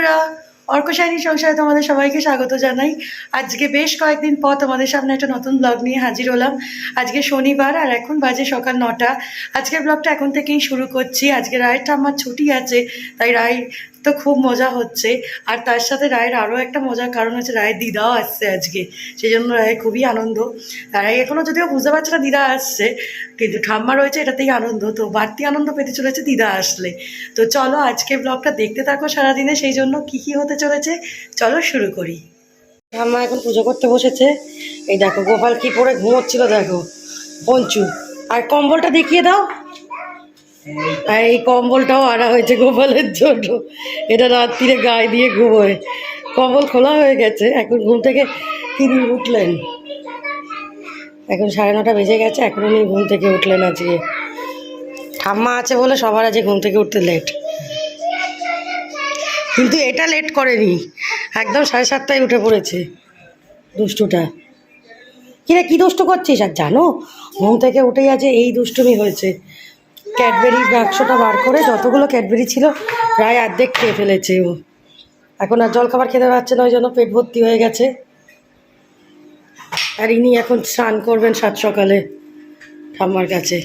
বন্ধুরা, অর্কশাইনী সংসারে তোমাদের সবাইকে স্বাগত জানাই। আজকে বেশ কয়েকদিন পর তোমাদের সামনে একটা নতুন ব্লগ নিয়ে হাজির হলাম। আজকে শনিবার আর এখন বাজে সকাল 9টা। আজকের ব্লগটা এখন থেকেই শুরু করছি। আজকে রায়ের আমার ছুটি আছে, তাই রায় তো খুব মজা হচ্ছে। আর তার সাথে রায়ের আরও একটা মজার কারণ হচ্ছে রায়ের দিদাও আসছে আজকে, সেই জন্য রায়ের খুবই আনন্দ। রায় এখনও যদিও বুঝতে পারছে না দিদা আসছে, কিন্তু ঠাম্মা রয়েছে এটাতেই আনন্দ। তো বাড়তি আনন্দ পেতে চলেছে দিদা আসলে। তো চলো আজকে ব্লগটা দেখতে থাকো সারাদিনে, সেই জন্য কী কী হতে চলেছে চলো শুরু করি। ঠাম্মা এখন পুজো করতে বসেছে। এই দেখো গোপাল কি পরে ঘুমোচ্ছিল, দেখো পঞ্চু। আর কম্বলটা দেখিয়ে দাও। আর এই কম্বলটাও আনা হয়েছে গোপালের জন্য, এটা রাত্রিরে গায়ে দিয়ে ঘুমোয়। কম্বল খোলা হয়ে গেছে, এখন ঘুম থেকে তিনি উঠলেন। এখন 9:30 বেজে গেছে, এখন উনি ঘুম থেকে উঠলেন। আজকে ঠাম্মা আছে বলে সবার আজকে ঘুম থেকে উঠতে লেট, কিন্তু এটা লেট করেনি, একদম 7:30টায় উঠে পড়েছে দুষ্টুটা। কিরে কি দুষ্টু করছিস? আর জানো ঘুম থেকে উঠেই আছে এই দুষ্টুমি হয়েছে। ক্যাডবেরি বাক্সটা বার করে যতগুলো ক্যাডবেরি ছিল প্রায় অর্ধেক খেয়ে ফেলেছে ও। এখন আর জলখাবার খেতে পারছে না, ওই জন্য পেট ভর্তি হয়ে গেছে। আর ইনি এখন স্নান করবেন সাত সকালে ঠাম্মার কাছে।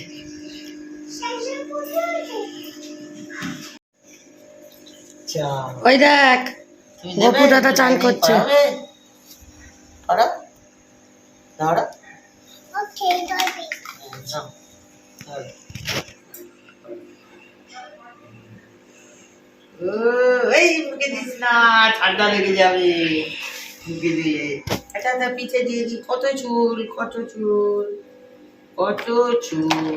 ওই দেখ গপু দাদা চান করছে। ঠান্ডা লেগে যাবে মুখে দিয়ে। আচ্ছা পিঠে দিয়ে দিই। কত চুল কত চুল কত চুল।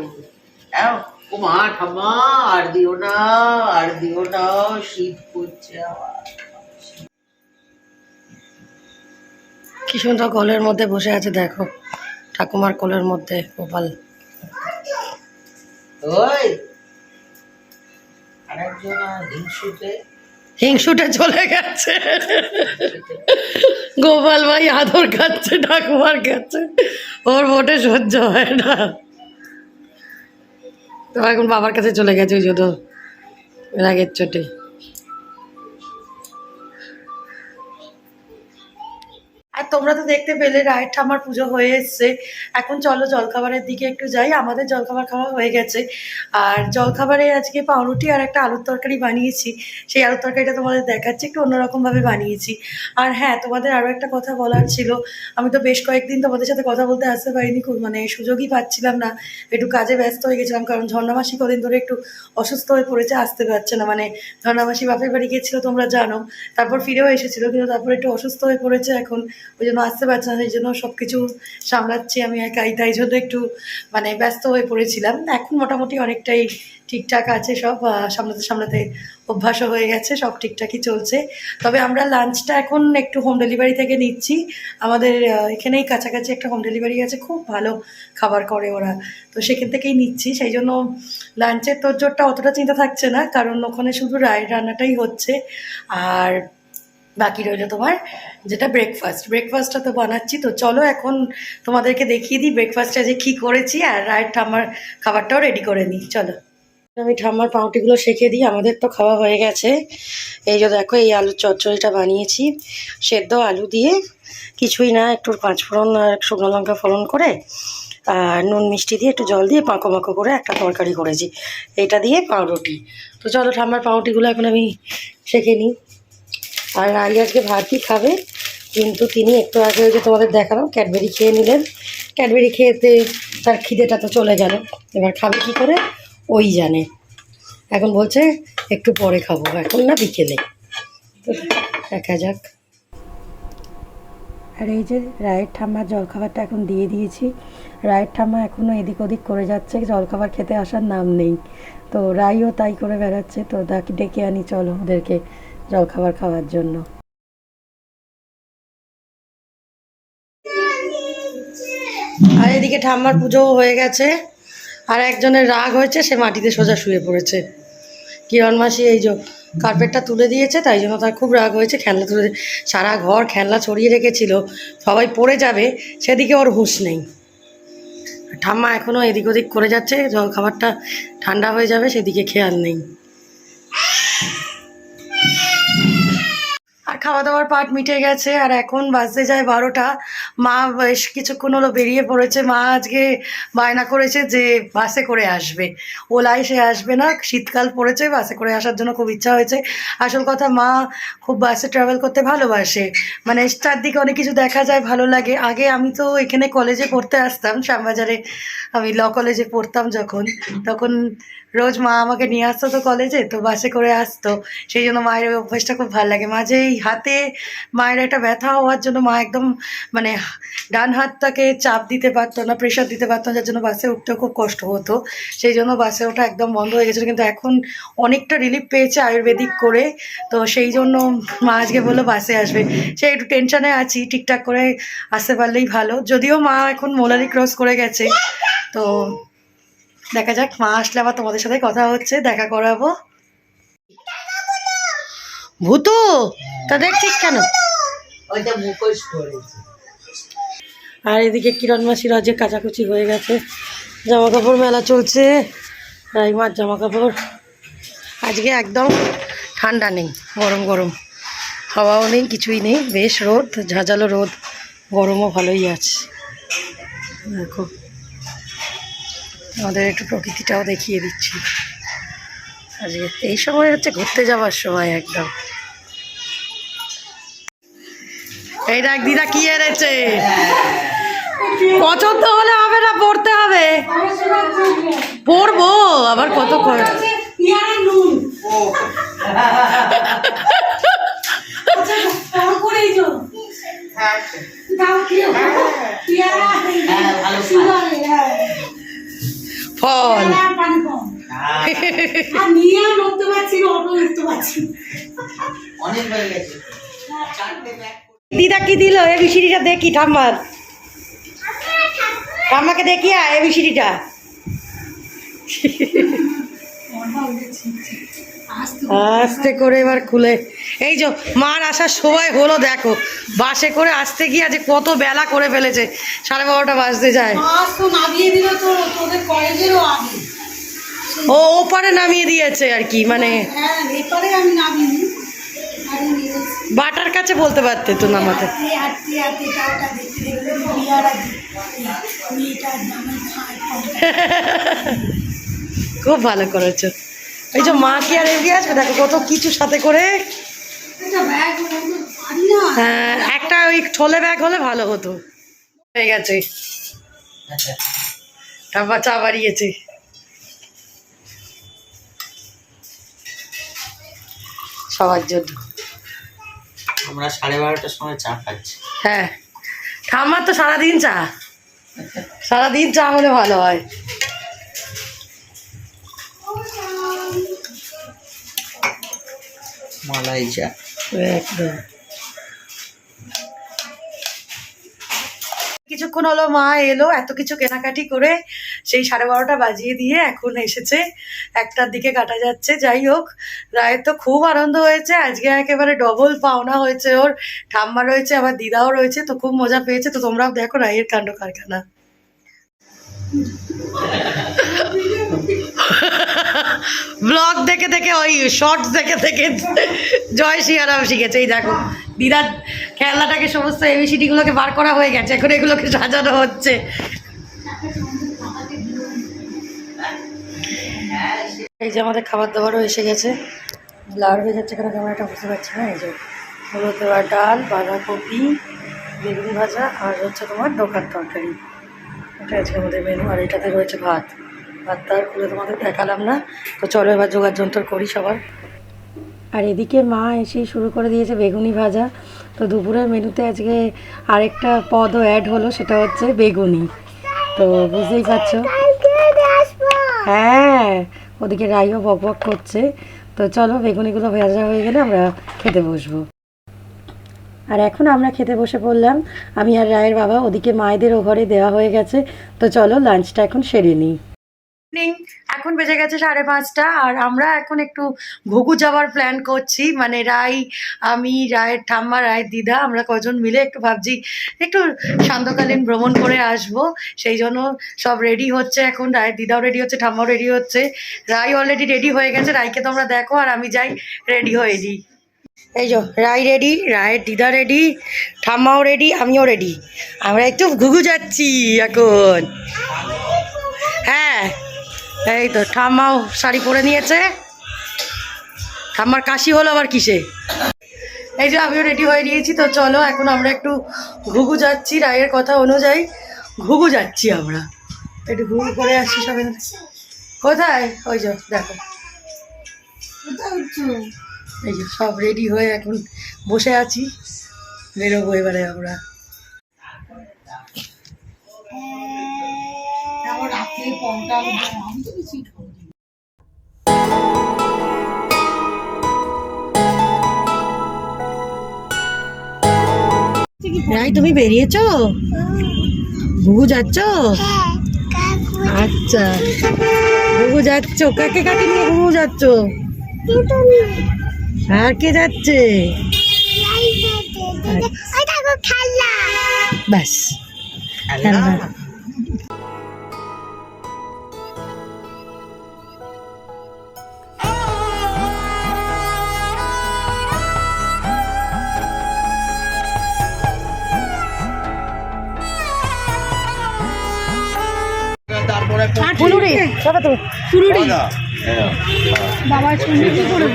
ও মা ঠাম্মা আর দিও না, আর দিও না, শীত করছে আবার। কি সুন্দর কোলের মধ্যে বসে আছে, দেখো ঠাকুমার কোলের মধ্যে গোপাল। ওই আরেকজন হিংসুটে চলে গেছে। গোপাল ভাই আদর খাচ্ছে ঠাকুমার কাছে, ওর মোটে সহ্য হয় না, তো এখন বাবার কাছে চলে গেছে ওই জন্য রাগের চোটে। আর তোমরা তো দেখতে পেলে রায়ের ঠাম্মার পুজো হয়ে এসছে। এখন চলো জলখাবারের দিকে একটু যাই। আমাদের জলখাবার খাওয়া হয়ে গেছে। আর জলখাবারে আজকে পাউরুটি আর একটা আলুর তরকারি বানিয়েছি। সেই আলুর তরকারিটা তোমাদের দেখাচ্ছি, একটু অন্যরকমভাবে বানিয়েছি। আর হ্যাঁ, তোমাদের আরও একটা কথা বলার ছিল। আমি তো বেশ কয়েকদিন তোমাদের সাথে কথা বলতে আসতে পারিনি, মানে সুযোগই পাচ্ছিলাম না, একটু কাজে ব্যস্ত হয়ে গেছিলাম। কারণ ঝর্ণামাসি কদিন ধরে একটু অসুস্থ হয়ে পড়েছে, আসতে পারছে না। মানে ঝর্ণামাসি বাপের বাড়ি গিয়েছিলো তোমরা জানো, তারপর ফিরেও এসেছিলো, কিন্তু তারপর একটু অসুস্থ হয়ে পড়েছে এখন, ওই জন্য আসতে পারছে না। সেই জন্য সব কিছু সামলাচ্ছি আমি একাই, তাই জন্য একটু মানে ব্যস্ত হয়ে পড়েছিলাম। এখন মোটামুটি অনেকটাই ঠিকঠাক আছে সব, সামলাতে সামলাতে অভ্যাসও হয়ে গেছে, সব ঠিকঠাকই চলছে। তবে আমরা লাঞ্চটা এখন একটু হোম ডেলিভারি থেকে নিচ্ছি। আমাদের এখানেই কাছাকাছি একটা হোম ডেলিভারি আছে, খুব ভালো খাবার করে ওরা, তো সেখান থেকেই নিচ্ছি। সেই জন্য লাঞ্চের তোড়জোড়টা অতটা চিন্তা থাকছে না, কারণ ওখানে শুধু রায়ের রান্নাটাই হচ্ছে। আর বাকি রইল তোমার যেটা ব্রেকফাস্টটা তো বানাচ্ছি। তো চলো এখন তোমাদেরকে দেখিয়ে দিই ব্রেকফাস্টটা যে কী করেছি, আর রায়ের ঠাম্মার খাবারটাও রেডি করে নিই। চলো আমি ঠাম্মার পাউরুটিগুলো সেঁকে দিই। আমাদের তো খাওয়া হয়ে গেছে। এই যে দেখো এই আলুর চচ্চড়িটা বানিয়েছি সেদ্ধ আলু দিয়ে, কিছুই না, একটু 5 ফোড়ন আর শুকনো লঙ্কা ফোড়ন করে আর নুন মিষ্টি দিয়ে একটু জল দিয়ে পাঁকো মাখো করে একটা তরকারি করেছি, এটা দিয়ে পাউরুটি। তো চলো ঠাম্মার পাউরুটিগুলো এখন আমি সেঁকে নিই। আর রাই আজকে ভাতই খাবে, কিন্তু তিনি একটু আগে ওই যে তোমাদের দেখালাম ক্যাডবেরি খেয়ে নিলেন। ক্যাডবেরি খেতে তার খিদেটা তো চলে গেল, এবার খাবে কী করে ওই জানে। এখন বলছে একটু পরে খাবো, এখন না বিকেলে। তো দেখা যাক। আর এই যে রায়ের ঠাম্মার জলখাবারটা এখন দিয়ে দিয়েছি। রায়ের ঠাম্মা এখনও এদিক ওদিক করে যাচ্ছে, জলখাবার খেতে আসার নাম নেই। তো রাইও তাই করে বেড়াচ্ছে। তো ডেকে আনি চলো ওদেরকে জলখাবার খাওয়ার জন্য। আর এদিকে ঠাম্মার পুজোও হয়ে গেছে। আর একজনের রাগ হয়েছে, সে মাটিতে সোজা শুয়ে পড়েছে। কিরণ মাসি এই যে কার্পেটটা তুলে দিয়েছে, তাই জন্য তার খুব রাগ হয়েছে। খেলনা তুলে সারা ঘর খেলনা ছড়িয়ে রেখেছিল, সবাই পড়ে যাবে সেদিকে ওর হুঁশ নেই। ঠাম্মা এখনও এদিক ওদিক করে যাচ্ছে, জল খাবারটা ঠান্ডা হয়ে যাবে সেদিকে খেয়াল নেই। আর খাওয়া দাওয়ার পাট মিটে গেছে, আর এখন বাজতে যায় 12টা। মা বেশ কিছুক্ষণ হলো বেরিয়ে পড়েছে। মা আজকে বায়না করেছে যে বাসে করে আসবে, ওলায় সে আসবে না, শীতকাল পড়েছে, বাসে করে আসার জন্য খুব ইচ্ছা হয়েছে। আসল কথা, মা খুব বাসে ট্রাভেল করতে ভালোবাসে, মানে চারদিকে অনেক কিছু দেখা যায়, ভালো লাগে। আগে আমি তো এখানে কলেজে পড়তে আসতাম শ্যামবাজারে, আমি ল কলেজে পড়তাম যখন, তখন রোজ মা আমাকে নিয়ে আসতো তো কলেজে, তো বাসে করে আসতো। সেই জন্য মায়ের ওই অভ্যাসটা খুব ভালো লাগে। মাঝে এই হাতে মায়ের একটা ব্যথা হওয়ার জন্য মা একদম মানে ডান হাতটাকে চাপ দিতে পারতো না, প্রেশার দিতে পারতো না, যার জন্য বাসে উঠতেও খুব কষ্ট হতো। সেই জন্য বাসে ওঠা একদম বন্ধ হয়ে গেছিলো, কিন্তু এখন অনেকটা রিলিফ পেয়েছে আয়ুর্বেদিক করে। তো সেই জন্য মা আজকে বললো বাসে আসবে। সে একটু টেনশনে আছি, ঠিকঠাক করে আসতে পারলেই ভালো। যদিও মা এখন মোলারি ক্রস করে গেছে, তো দেখা যাক, মা আসলে আবার তোমাদের সাথে কথা হচ্ছে, দেখা করাবো। ভূতু তা দেখছিস কেন? ওইটা মুখোশ করেছে। আর এদিকে কিরণ মাসির আজকে কাচাকুচি হয়ে গেছে, জামা কাপড় মেলা চলছে, রাইমার জামা কাপড়। আজকে একদম ঠান্ডা নেই, গরম গরম, হাওয়াও নেই, কিছুই নেই, বেশ রোদ, ঝাঁঝালো রোদ, গরমও ভালোই আছে। দেখো, আমাদের একটু প্রকৃতিটাও দেখিয়ে দিচ্ছি। আজকে এই সময় হচ্ছে ঘুরতে যাওয়ার সময় একদম। এই দেখ দিদা কি এনেছে, পছন্দ হলে হবে না, পড়তে হবে। পড়বো আবার কত করে। ফল অনেক হয়ে গেছে। চারটে ব্যাগ দিদা কি দিল এবিসিডিটা দেখি, ঠাম্মার, ঠাম্মাকে দেখি এবিসিডিটা। আস্তে করে এবার খুলে, এই যে মার আসার সময় হলো, দেখো বাসে করে আসতে গিয়ে আজ কত বেলা করে ফেলেছে, 12:30 বাজতে যায়। ও ওপারে নামিয়ে দিয়েছে আর কি, মানে বাটার কাছে বলতে পারতে তো নামাতে। খুব ভালো করেছো। এই যে মা কি আর এগিয়ে আসবে, দেখো কত কিছু সাথে করে। হ্যাঁ, একটা ওই ঠোলে ব্যাগ হলে ভালো হতো। হয়ে গেছে, ঠাম্মা চা বাড়িয়েছে। সবার জন্য আমরা 12:30টার সময় চা খাচ্ছি। হ্যাঁ, ঠাম্মার তো সারাদিন চা, সারাদিন চা হলে ভালো হয়। মালাই চা একদম। কিছুক্ষণ হলো মা এলো, এত কিছু কেনাকাটি করে সেই 12:30 বাজিয়ে দিয়ে এখন এসেছে, 1টার দিকে কাটা যাচ্ছে। যাই হোক, রায়ের তো খুব আনন্দ হয়েছে আজকে, একেবারে ডবল পাওনা হয়েছে ওর। ঠাম্মা রয়েছে, আবার দিদাও রয়েছে, তো খুব মজা পেয়েছে। তো তোমরাও দেখো রায়ের কাণ্ড কারখানা। ব্লগ দেখে দেখে, ওই শর্টস দেখে দেখে জয় শিয়ারাম শিখেছে। এই দেখো দিদার খেলনাটাকে, সমস্ত এবিসিডিগুলোকে বার করা হয়ে গেছে, এখন এগুলোকে সাজানো হচ্ছে। এই যে আমাদের খাবার দাবারও এসে গেছে, ব্লার হয়ে যাচ্ছে কেন ক্যামেরাটা, বুঝতে পারছি না। এই যে হলুদ দেওয়া ডাল, বাঁধাকপি, বেগুনি ভাজা, আর হচ্ছে তোমার ডোকার তরকারি, এটা আজকে আমাদের মেনু। আর এটাতে রয়েছে ভাত, ভাতটা আর খুলে তোমাদের দেখালাম না। তো চলো এবার জোগাড় যন্ত্র করি সবার। আর এদিকে মা এসেই শুরু করে দিয়েছে বেগুনি ভাজা। তো দুপুরের মেনুতে আজকে আরেকটা পদও অ্যাড হলো, সেটা হচ্ছে বেগুনি। তো বুঝতেই পারছো, হ্যাঁ ওদিকে রাইও বক বক করছে। তো চলো বেগুনিগুলো ভাজা হয়ে গেলে আমরা খেতে বসবো। আর এখন আমরা খেতে বসে পড়লাম, আমি আর রায়ের বাবা। ওদিকে মায়েদেরও ঘরে দেওয়া হয়ে গেছে। তো চলো লাঞ্চটা এখন সেরে নিই। এখন বেজে গেছে 5:30, আর আমরা এখন একটু ঘুঘু যাওয়ার প্ল্যান করছি, মানে রায়, আমি, রায়ের ঠাম্মা, রায়ের দিদা, আমরা কজন মিলে একটু ভাবছি একটু সান্ধ্যকালীন ভ্রমণ করে আসব। সেই জন্য সব রেডি হচ্ছে এখন, রায়ের দিদাও রেডি হচ্ছে, ঠাম্মাও রেডি হচ্ছে, রায় অলরেডি রেডি হয়ে গেছে। রায়কে তোমরা দেখো, আর আমি যাই রেডি হয়ে নিই। এই যো রায় রেডি, রায়ের দিদা রেডি, ঠাম্মাও রেডি, আমিও রেডি। আমরা একটু ঘুঘু যাচ্ছি এখন। হ্যাঁ এই তো ঠাম্মাও শাড়ি পরে নিয়েছে। ঠাম্মার কাশি হলো আবার কিসে। এই যে আমিও রেডি হয়ে নিয়েছি। তো চলো এখন আমরা একটু ঘুঘু যাচ্ছি, রায়ের কথা অনুযায়ী ঘুঘু যাচ্ছি আমরা। একটু ঘুঘু করে আসছি সবাই। কোথায়? ওই যে দেখো, এই যে সব রেডি হয়ে এখন বসে আছি, বেরোবো এবারে আমরা। রাই তুমি বেরিয়েছো? ঘুঘু যাচ্ছ? আচ্ছা ঘুঘু যাচ্ছ, কাকে কাকে নিয়ে ঘুঘু যাচ্ছ? আর কে যাচ্ছে? ব্যাস খেলনা। ফুলুরি সবাই তো ফুলুরি বাবা শুনে কি করে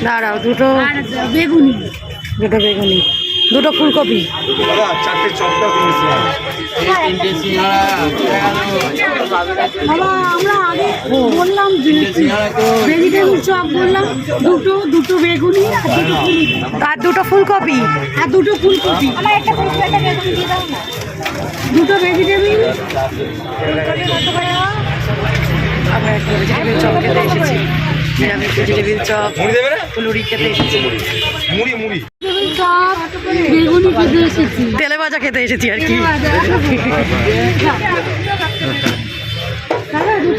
দাঁড়াও, দুটো বেগুনি, দুটো বেগুনি, দুটো ফুলকপি, চারটে চপটা আমরা আগে বললাম ভেজিটেবিল চপ বললাম, দুটো বেগুনি আর দুটো ফুলকপি, আর দুটো ফুলকপি, দুটো ভেজিটেবিল। আমরা একটা ভেজিটেবিল চপ খেতে এসেছি, নিরামিষ ভেজিটেবিল চপ, ফুলুরি খেতে এসেছি, মুড়ি মুড়ি চপ বেগুনি খেতে এসেছি, তেলে ভাজা খেতে এসেছি আর কি।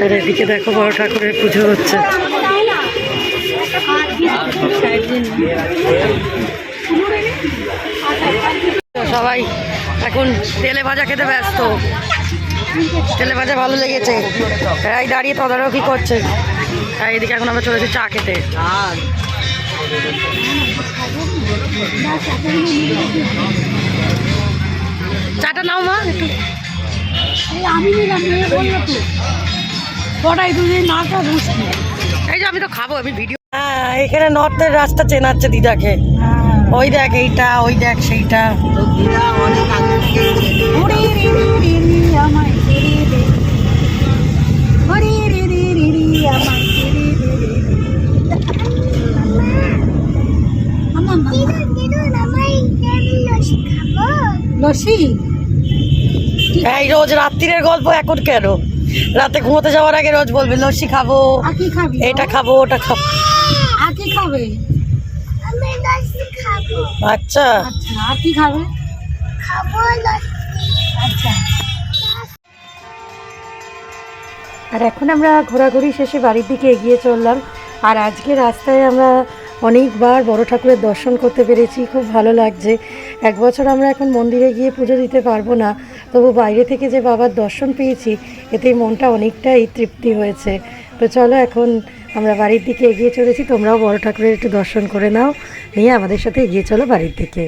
আর এদিকে দেখো বড় ঠাকুরের পুজো হচ্ছে। সবাই এখন তেলে ভাজা খেতে ব্যস্ত। তেলে ভাজা ভালো লেগেছে, এই দাঁড়িয়ে তদারকি করছে। আর এদিকে এখন আমরা চলেছি চা খেতে। চাটা নাও মা একটু। আমি নিলাম বললো তো কটাই দুধে নাটা বসছি। এই যে আমি তো খাবো, আমি ভিডিও। হ্যাঁ এখানে নর্থের রাস্তা চেনাচ্ছে দিদাকে। ওই দেখ এইটা, ওই দেখ সেইটা। দিদা অনেক আগে থেকে লস্যি এই রোজ রাত্রিরের গল্প এখন কেন? রাতে ঘুমোতে যাওয়ার আগে রোজ বলবে লস্যি খাবো, আর কি খাবি? এটা খাবো, ওটা খাবো। আর কি খাবে? আচ্ছা আচ্ছা আর কি খাবে? আচ্ছা। আর এখন আমরা ঘোরাঘুরি শেষে বাড়ির দিকে এগিয়ে চললাম। আর আজকে রাস্তায় আমরা অনেকবার বড় ঠাকুরের দর্শন করতে পেরেছি, খুব ভালো লাগছে। এক বছর আমরা এখন মন্দিরে গিয়ে পুজো দিতে পারবো না, তবু বাইরে থেকে যে বাবার দর্শন পেয়েছি এতেই মনটা অনেকটাই তৃপ্তি হয়েছে। তো চলো এখন আমরা বাড়ির দিকে এগিয়ে চলেছি, তোমরাও বড় ঠাকুরের একটু দর্শন করে নাও, নিয়ে আমাদের সাথে এগিয়ে চলো বাড়ির দিকে।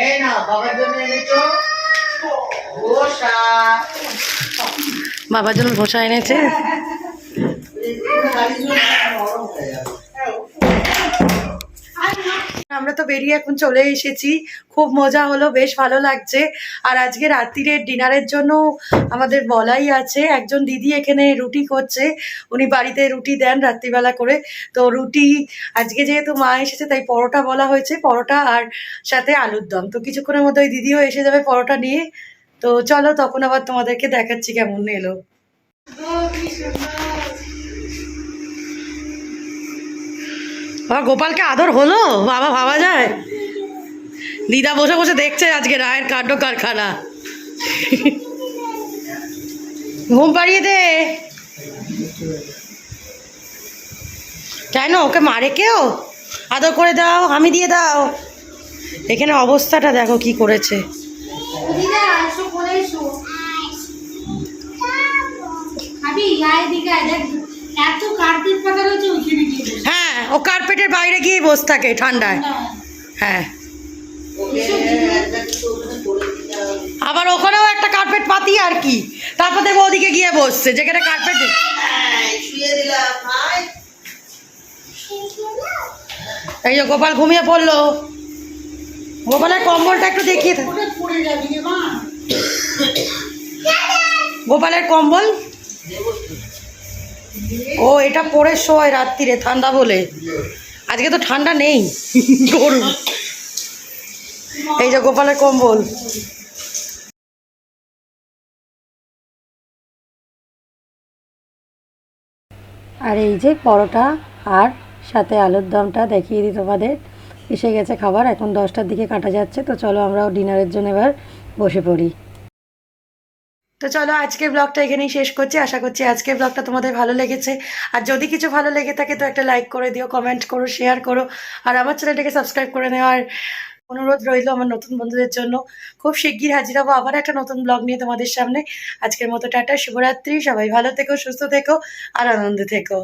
এই না বাবার জন্য এনেছো ধোসা। বাবার জন্য ধোসা এনেছে। আমরা তো বেরিয়ে এখন চলে এসেছি, খুব মজা হলো, বেশ ভালো লাগছে। আর আজকে রাত্রিরের ডিনারের জন্য আমাদের বলাই আছে। একজন দিদি এখানে রুটি করছে, উনি বাড়িতে রুটি দেন রাত্রিবেলা করে। তো রুটি আজকে যেহেতু মা এসেছে তাই পরোটা বলা হয়েছে, পরোটা আর সাথে আলুর দম। তো কিছুক্ষণের মধ্যে ওই দিদিও এসে যাবে পরোটা নিয়ে। তো চলো তখন আবার তোমাদেরকে দেখাচ্ছি কেমন এলো। বাবা গোপালকে আদর হলো বাবা, ভাবা যায়? দিদা বসে বসে দেখছে আজকে রায়ের কাণ্ড কারখানা। ঘুম পাড়িয়ে দে। কেন ওকে মারে কেউ? আদর করে দাও, আমি দিয়ে দাও। এখানে অবস্থাটা দেখো কি করেছে। খাবি? এত কার্পেট পাতা রয়েছে ওইখানে গিয়ে বসে। হ্যাঁ, ও কার্পেটের বাইরে গিয়ে বসে থাকে ঠান্ডায়। না, হ্যাঁ, ওকে একটা কিছু ওখানে করে দিতে হবে। আবার ওখানেও একটা কার্পেট পাতি আর কি, তারপর দেখবো ওদিকে গিয়ে বসছে যেখানে কার্পেট। হ্যাঁ, শুয়ে দিলাম ভাই। এই যে গোপাল ঘুমিয়ে পড়লো। গোপালের কম্বলটা একটু দেখিয়ে দে। ওটা পড়ে যাবি রে মা। গোপালের কম্বল, দেবো তো। ও এটা পরে শোয় রাত্রিরে ঠান্ডা বলে। আজকে তো ঠান্ডা নেই, গরম। এই যে গোপালের কম্বল। আর এই যে পরোটা আর সাথে আলুর দমটা দেখিয়ে দিই তোমাদের। এসে গেছে খাবার, এখন 10টার দিকে কাটা যাচ্ছে। তো চলো আমরাও ডিনারের জন্য এবার বসে পড়ি। তো চলো আজকের ব্লগটা এখানেই শেষ করছি। আশা করছি আজকের ব্লগটা তোমাদের ভালো লেগেছে। আর যদি কিছু ভালো লেগে থাকে তো একটা লাইক করে দিও, কমেন্ট করো, শেয়ার করো। আর আমার চ্যানেলটাকে সাবস্ক্রাইব করে নেওয়ার অনুরোধ রইল আমার নতুন বন্ধুদের জন্য। খুব শিগগির হাজির হবো আবার একটা নতুন ব্লগ নিয়ে তোমাদের সামনে। আজকের মতো টাটা, শুভরাত্রি। সবাই ভালো থেকো, সুস্থ থেকো আর আনন্দে থেকো।